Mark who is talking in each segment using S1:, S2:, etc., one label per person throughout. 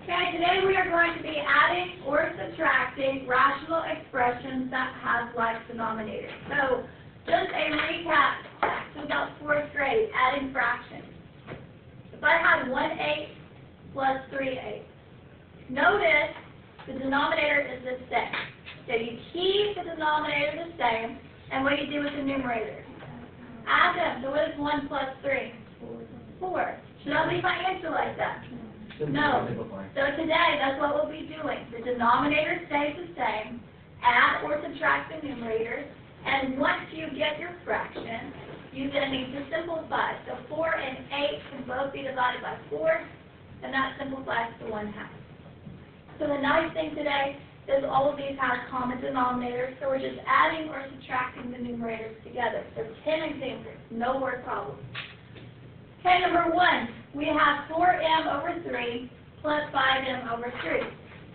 S1: Okay, today we are going to be adding or subtracting rational expressions that have like denominators. So, just a recap to about 4th grade, adding fractions. If I had 1/8 plus 3/8, notice the denominator is the same. So you keep the denominator the same, and what do you do with the numerator? Add them. So what is 1 plus 3? 4. Should I leave my answer like that? No. So today, that's what we'll be doing. The denominator stays the same. Add or subtract the numerator. And once you get your fraction, you then need to simplify. So 4 and 8 can both be divided by 4, and that simplifies to 1/2. So the nice thing today is all of these have common denominators, so we're just adding or subtracting the numerators together. So 10 examples, no word problems. Okay, number 1, we have 4m over 3 plus 5m over 3.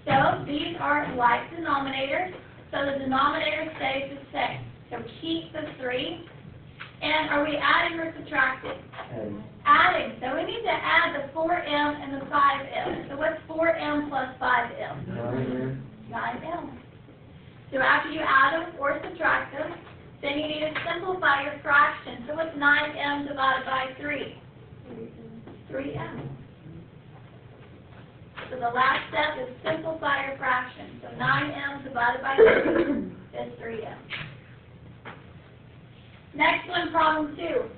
S1: So these are like denominators, so the denominator stays the same. So keep the 3. And are we adding or subtracting? Adding. So we need to add the 4m and the 5m. So what's 4m plus 5m? 9m. So after you add them or subtract them, then you need to simplify your fraction. So what's 9m divided by 3? 3m. So the last step is simplify your fraction. So 9m divided by 3 is 3m. Next one, problem 2.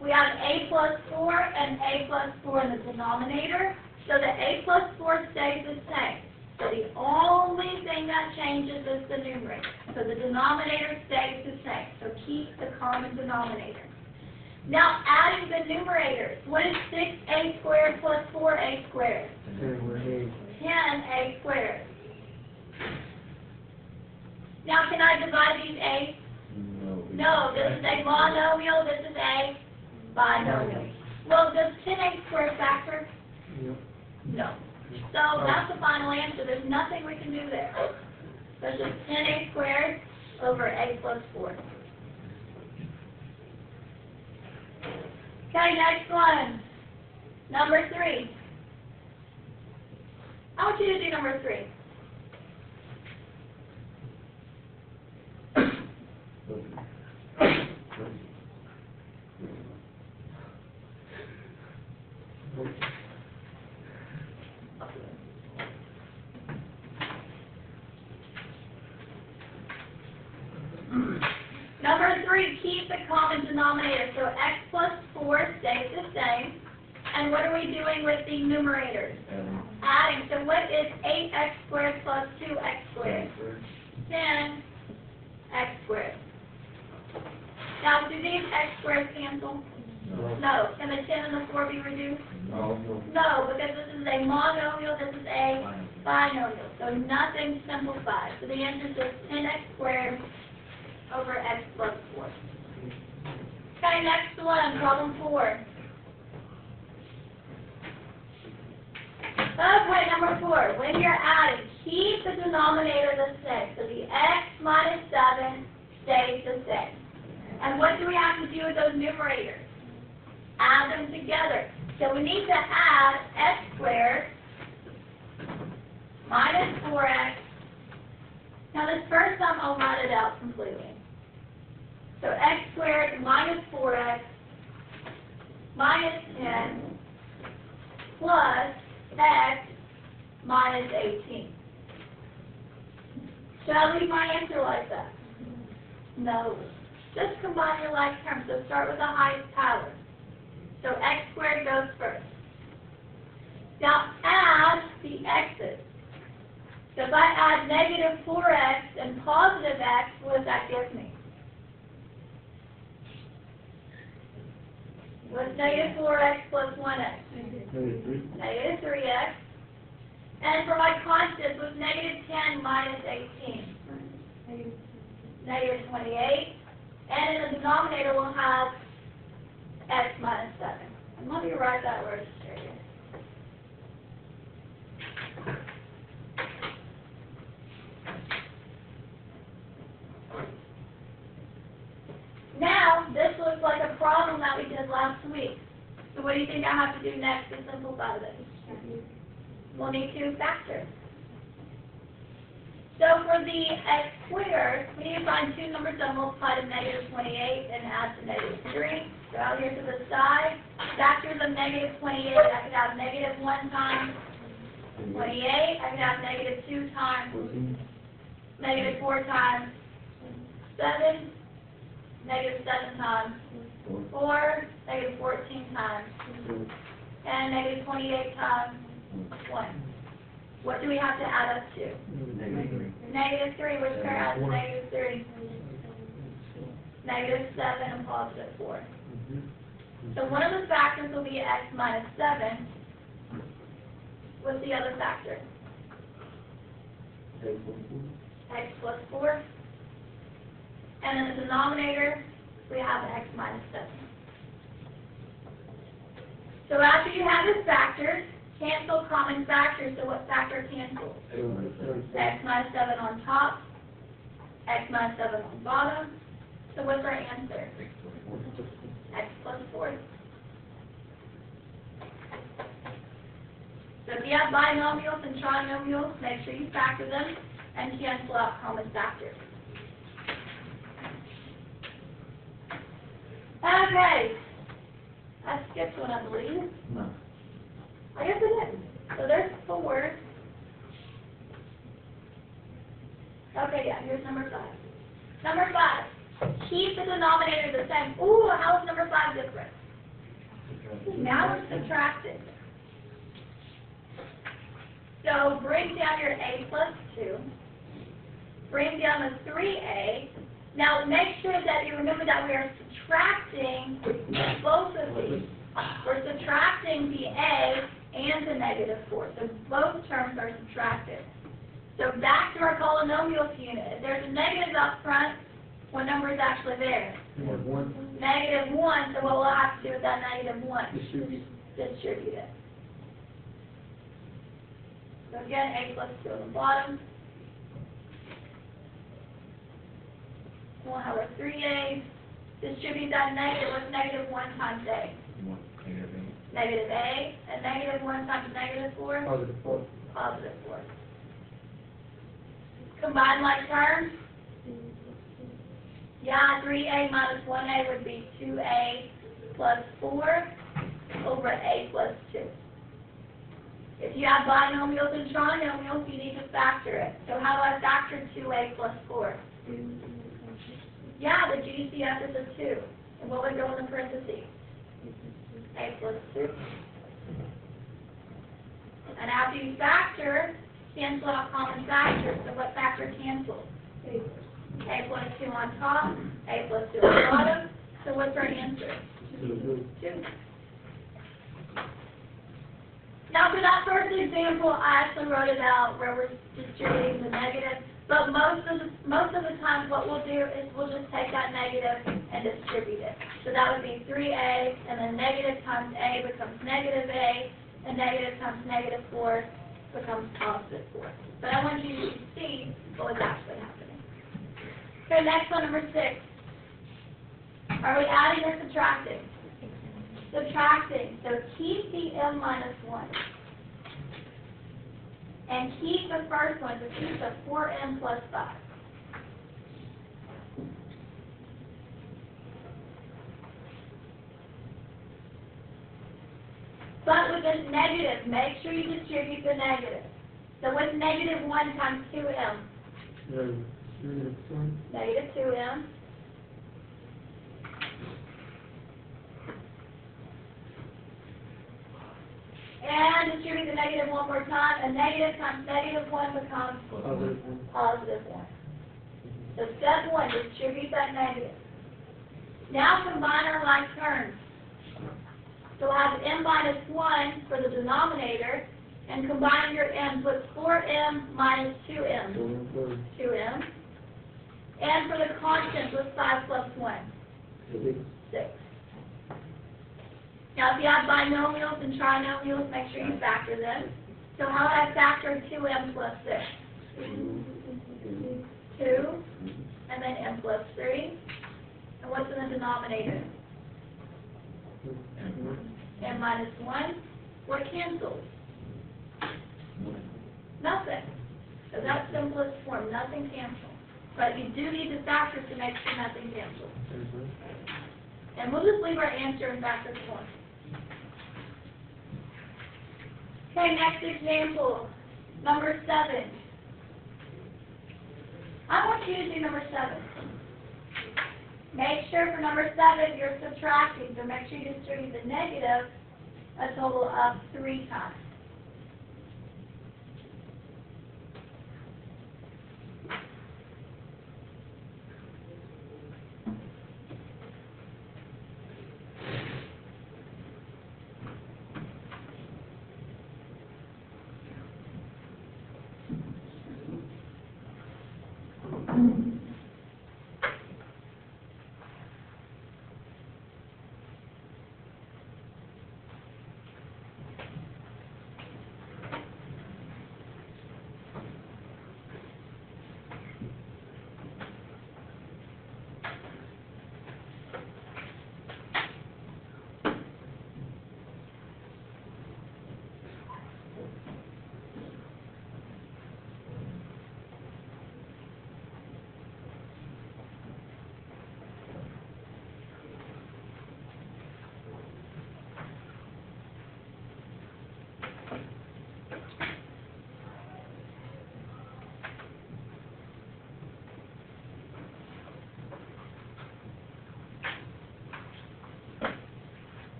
S1: We have a plus 4 and a plus 4 in the denominator. So the a plus 4 stays the same. So the only thing that changes is the numerator. So the denominator stays the same. So keep the common denominator. Now adding the numerators. What is 6a squared plus 4a squared? 10a squared. Now can I divide these a's? No, this is a monomial, this is a binomial. Well, does 10a squared factor? No. So that's the final answer. There's nothing we can do there. So it's just 10a squared over a plus 4. Okay, next one. Number 3. I want you to do number 3. Number 3, keep the common denominator. So x plus 4 stays the same. And what are we doing with the numerators? Adding. So what is 8x squared plus 2x squared? 10x squared. Now, do these x squared cancel? No. Can the 10 and the 4 be reduced? No, because this is a monomial, this is a binomial. So nothing simplifies. So the answer is just 10x squared over x plus 4. Okay, next one, problem 4. Okay, number 4. When you're adding, keep the denominator the same. So the x minus 7 stays the same. And what do we have to do with those numerators? Add them together. So we need to add x squared minus 4x. Now this first time I'll write it out completely. So x squared minus 4x minus 10 plus x minus 18. Should I leave my answer like that? No. Just combine your like terms. So start with the highest power. So x squared goes first. Now add the x's. So if I add negative 4x and positive x, what does that give me? What's negative 4x plus 1x? Negative 3x. And for my constants, what's negative 10 minus 18? Negative 28. And in the denominator, we'll have x minus 7. And let me write that word straight here. Now, this looks like a problem that we did last week. So what do you think I have to do next to simplify this? we'll need to factor. So for the x squared, we need to find two numbers that multiply to negative 28 and add to negative 3. So out here to the side, factors of negative 28, I could have negative 1 times 28. I could have negative 2 times, negative 4 times 7, negative 7 times 4, negative 14 times, and negative 28 times 1. What do we have to add up to? Negative 3, which pair adds to negative 3? Negative 7 and positive 4. So one of the factors will be x minus 7. What's the other factor? X plus 4. And in the denominator, we have x minus 7. So after you have this factor, cancel common factors. So what factor cancels? X minus 7 on top, x minus 7 on bottom. So what's our answer? X plus 4. So if you have binomials and trinomials, make sure you factor them and cancel out common factors. Okay. I skipped one, I believe.
S2: No.
S1: I guess I did. So there's 4. Okay, yeah, here's number 5. Number 5. Keep the denominator the same. Ooh, how is number 5 different? Now we're subtracting. So bring down your a plus 2. Bring down the 3a. Now make sure that you remember that we are subtracting both of these. We're subtracting the a and the negative 4. So both terms are subtracted. So back to our polynomials unit. If there's a negative up front, what number is actually there? Negative 1. So what we'll have to do with that negative 1? Distribute it. So again, a plus 2 on the bottom. We'll have our 3a. Distribute that negative. What's negative 1 times a? Negative a. And negative 1 times negative 4?
S2: Positive 4.
S1: Positive 4. Combine like terms? Yeah, 3a minus 1a would be 2a plus 4 over a plus 2. If you have binomials and trinomials, you need to factor it. So how do I factor 2a plus 4? Yeah, the GCF is a 2. And what would go in the parentheses? A plus 2. And after you factor, cancel out common factors. So what factor cancels? A plus 2 on top, a plus 2 on the bottom. So what's our answer? 2. Now for that first example, I actually wrote it out where we're distributing the negative. But most of the time, what we'll do is we'll just take that negative and distribute it. So that would be 3a, and then negative times a becomes negative a, and negative times negative 4 becomes positive 4. But I want you to see what was actually happening. Okay, next one, number 6. Are we adding or subtracting? Subtracting. So keep the m minus 1. And keep the first one, so keep the 4m plus 5. But with this negative, make sure you distribute the negative. So what's negative 1 times 2m? Negative 2m. And distribute the negative one more time. A negative times negative 1 becomes positive 1. So step 1, distribute that negative. Now combine our like terms. So we'll have m minus 1 for the denominator, and combine your m's with 4m minus 2m. 2m. And for the constants with 5 plus 1. 6. Now, if you have binomials and trinomials, make sure you factor them. So how would I factor 2m plus 6? 2, and then m plus 3. And what's in the denominator? m minus 1. What cancels? nothing cancels. But you do need the factors to make sure nothing cancels. And we'll just leave our answer in factor form. Okay, next example, number 7. I want you to do number 7. Make sure for number 7 you're subtracting, so make sure you distribute the negative a total of 3 times.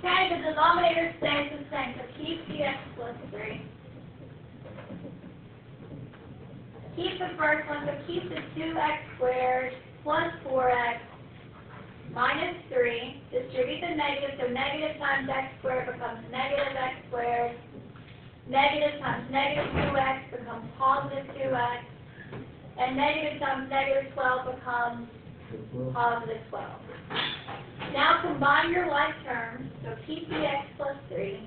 S1: Okay, the denominator stays the same, so keep the x plus 3. Keep the first one, so keep the 2x squared plus 4x minus 3. Distribute the negative, so negative times x squared becomes negative x squared. Negative times negative 2x becomes positive 2x. And negative times negative 12 becomes positive 12. Now combine your like terms, so keep the x plus 3.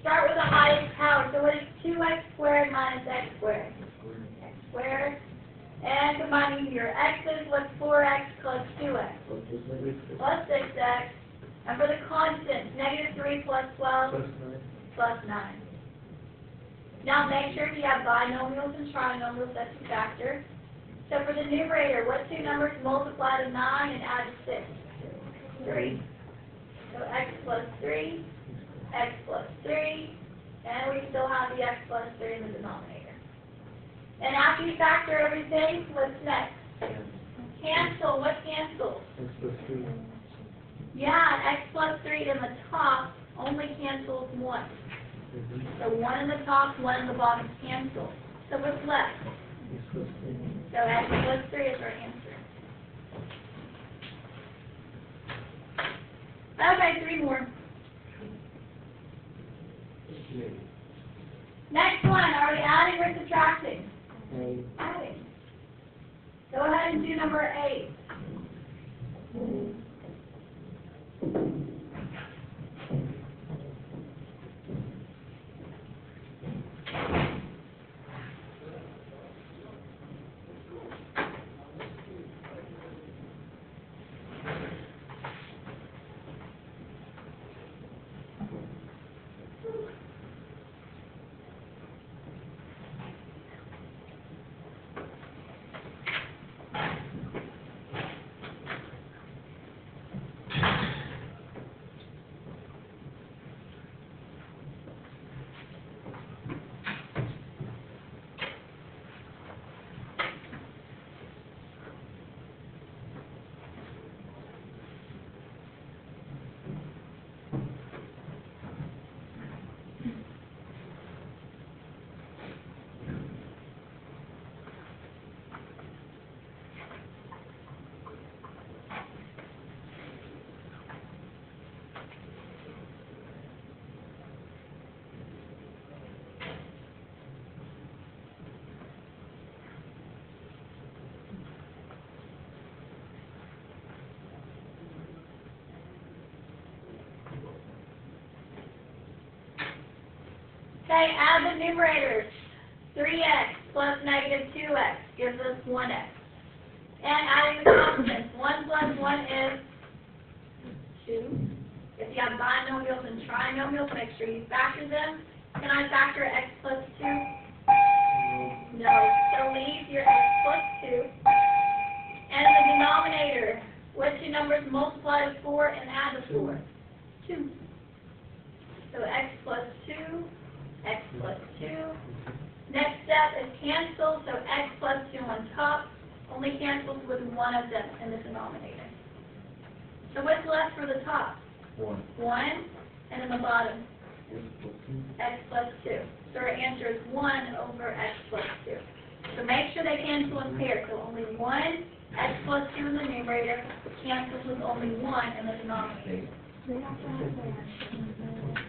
S1: Start with the highest power, so what is 2x squared minus x squared? X squared. And combining your x's with 4x plus 2x. Plus 6x. And for the constants, negative 3 plus 12 plus 9. Now make sure if you have binomials and trinomials, that's a factor. So for the numerator, what two numbers multiply to 9 and add to 6? 3. So x plus 3, x plus 3, and we still have the x plus 3 in the denominator. And after you factor everything, what's next? Cancel. What cancels?
S2: X plus 3.
S1: Yeah, x plus 3 in the top only cancels 1. So 1 in the top, 1 in the bottom cancel. So what's left?
S2: X plus 3.
S1: So x plus 3 is our answer. Okay, 3 more. Next one, are we adding or subtracting? Adding. Go ahead and do number 8. Okay, add the numerators. 3x plus negative 2x gives us 1x. And adding the constants. 1 plus 1 is 2. If you have binomials and trinomials, make sure you factor them. Can I factor x plus 2? No. So leave your x plus 2. And in the denominator, what two numbers multiply to 4 and add to 4? 2. So x plus 2, x plus 2. Next step is cancel, so x plus 2 on top only cancels with one of them in the denominator. So what's left for the top?
S2: 1.
S1: 1, and in the bottom, x plus 2. So our answer is 1 over x plus 2. So make sure they cancel in pairs. So only 1, x plus 2 in the numerator, cancels with only 1 in the denominator.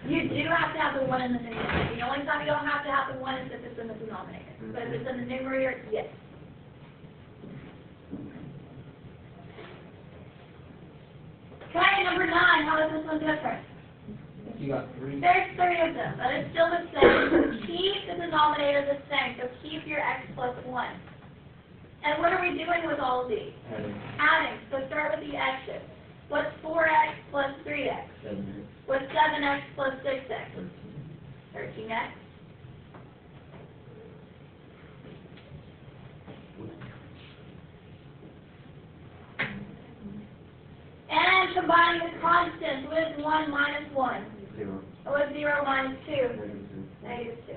S1: You do have to have the 1 in the numerator. The only time you don't have to have the 1 is if it's in the denominator. But if it's in the numerator, yes. Okay, number 9, how is this one different?
S2: You got 3.
S1: There's 3 of them, but it's still the same. Keep the denominator the same, so keep your x plus 1. And what are we doing with all of these? Adding. So start with the x's. What's 4x plus 3x?
S2: 7.
S1: What's 7x plus 6x? 13x. And combining the constants with 1 minus 1.
S2: 0.
S1: What's 0 minus 2? Negative 2.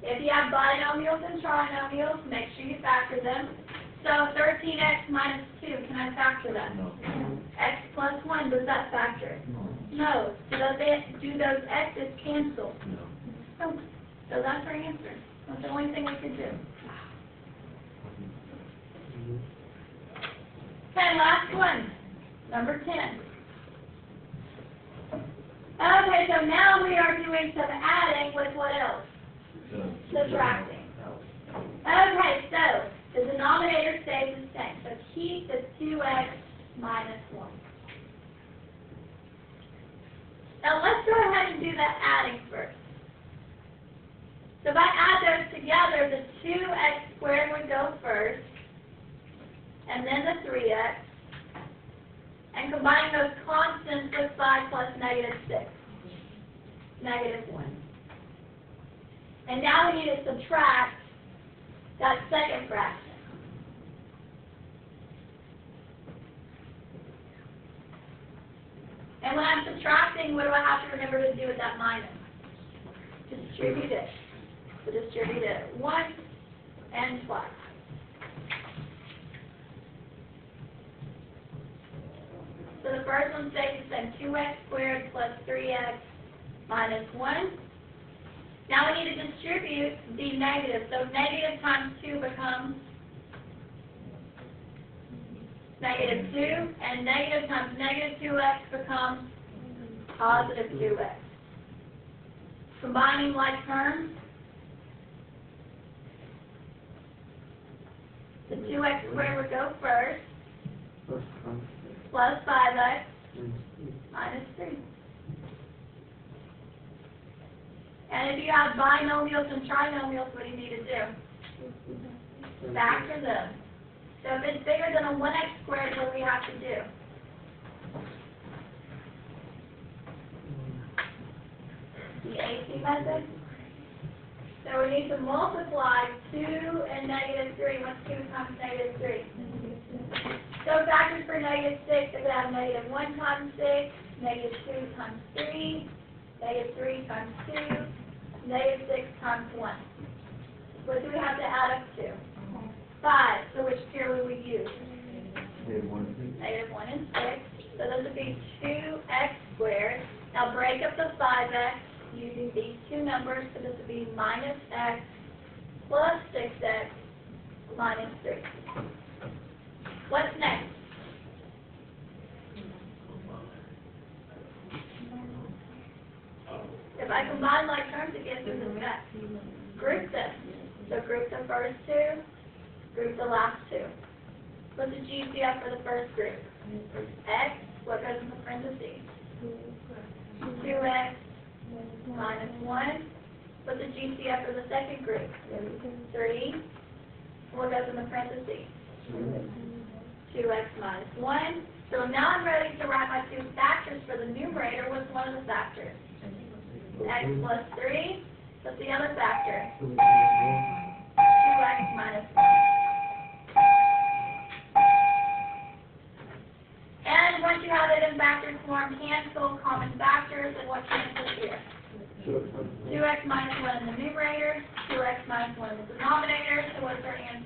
S1: If you have binomials and trinomials, make sure you factor them. So 13x minus 2, can I factor that?
S2: No.
S1: X plus 1, does that factor? No. Do those x's cancel?
S2: No.
S1: No. So that's our answer. That's the only thing we could do. Okay, last one. Number 10. Okay, so now we are doing some adding with what else? Subtracting. Okay, so the denominator stays the same. So keep the 2x minus 1. Now let's go ahead and do that adding first. So if I add those together, the 2x squared would go first, and then the 3x, and combining those constants with 5 plus negative 6, negative 1. And now we need to subtract that second fraction. And when I'm subtracting, what do I have to remember to do with that minus? Distribute it. So distribute it once and twice. So the first one stays the same, 2x squared plus 3x minus 1. Now we need to distribute the negative. So negative times 2 becomes negative 2, and negative times negative 2x becomes positive 2x. Combining like terms, the 2x squared would go first, plus 5x minus 3. And if you have binomials and trinomials, what do you need to do? Factor them. So if it's bigger than a 1x squared, what do we have to do? The AC method. So we need to multiply 2 and negative 3. What's 2 times negative 3? So factors for negative 6, if we have negative 1 times 6, negative 2 times 3, negative 3 times 2, negative 6 times 1. What do we have to add up to? 5. So which pair will we use? Negative 1 and 6. So those would be 2x squared. Now break up the 5x using these two numbers. So this would be minus x plus 6x minus 3. What's next? If I combine like terms, it gives me this back. Group them. So group the first two, group the last two. What's the GCF for the first group? X, what goes in the parentheses? 2x minus 1. What's the GCF for the second group? 3. What goes in the parentheses? 2x minus 1. So now I'm ready to write my two factors for the numerator. What's one of the factors? X plus 3. What's the other factor? 2x minus 1. And once you have it in factor form, cancel common factors, and what cancels here? 2x minus 1 in the numerator, 2x minus 1 in the denominator. So what's our answer?